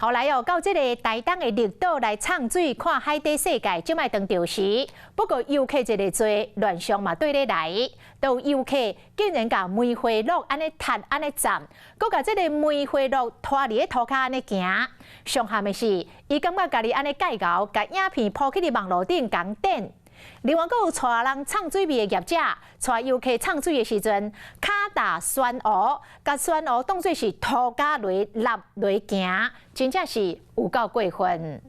后来到这个台东的绿岛来畅水看海底世界，就卖当钓时。不过游客一个多，乱象嘛对咧来，都有游客竟然甲梅花鹿安尼踢安尼站，佮甲这个梅花鹿拖伫咧涂骹安尼行。上憾的是，伊感觉家己安尼介搞，甲影片抛去伫网络顶讲点。另外，佫有带人唱水味的业者，带游客唱水的时阵，脚踏酸蚵，甲酸蚵当作是涂骹落落行，真正是有够过分。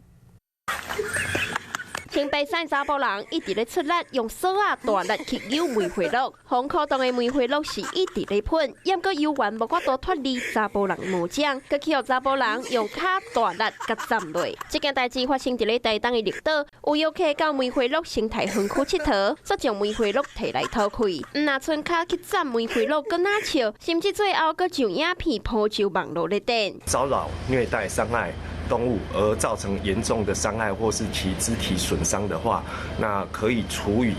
清白山查甫人一直咧出力，用锁啊大力去揪梅花鹿。风口动的梅花鹿是一直咧喷，也个游玩无法度脱离查甫人魔掌，佮去互查甫人用脚大力甲站落。这件代志发生伫咧台东的绿岛，有游客到梅花鹿生态园区佚佗，煞将梅花鹿摕来偷开，唔拿剩脚去站梅花鹿，佮哪笑，甚至最后佮上影片抛上网络咧顶。骚扰、虐待、伤害动物而造成严重的伤害或是其肢体损伤的话，那可以处以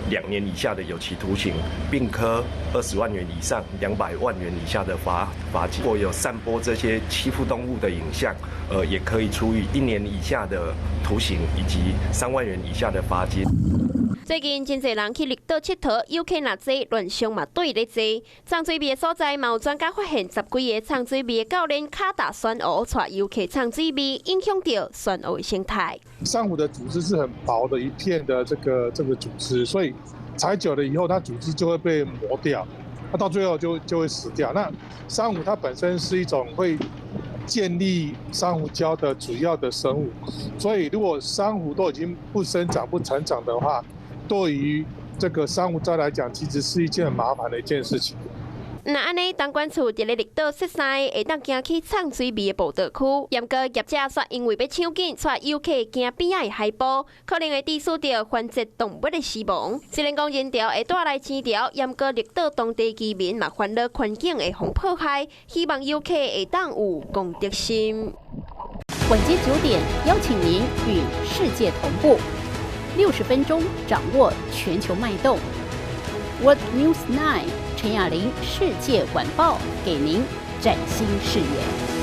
2年以下的有期徒刑，并科20万元以上200万元以下的罚金。如果有散播这些欺负动物的影像，也可以处以1年以下的徒刑以及3万元以下的罚金。最近真侪人去绿岛佚佗，游客若多，乱象嘛对咧多。唱水味的所在，嘛有专家发现10几个唱水味的教练脚踏酸蚵，带游客唱水味，影响到酸蚵的生态。珊瑚的组织是很薄的一片的这个组织，所以踩久了以后，它组织就会被磨掉，那到最后就会死掉。那珊瑚它本身是一种会建立珊瑚礁的主要的生物，所以如果珊瑚都已经不生长、不成长的话，对于这个珊瑚礁来讲，其实是一件很麻烦的一件事情。那安尼，东莞厝伫咧绿岛雪山会当行去唱水味的步道区，严格业者煞因为要抢紧，带游客行边仔的海波，可能会致使到繁殖动物的死亡。虽然讲人潮会带来钱潮，严格绿岛当地居民嘛烦恼环境会互破坏，希望游客会当有公德心。晚间9点，邀请您与世界同步，60分钟掌握全球脉动。World News 9，陈雅玲世界晚报给您崭新视野。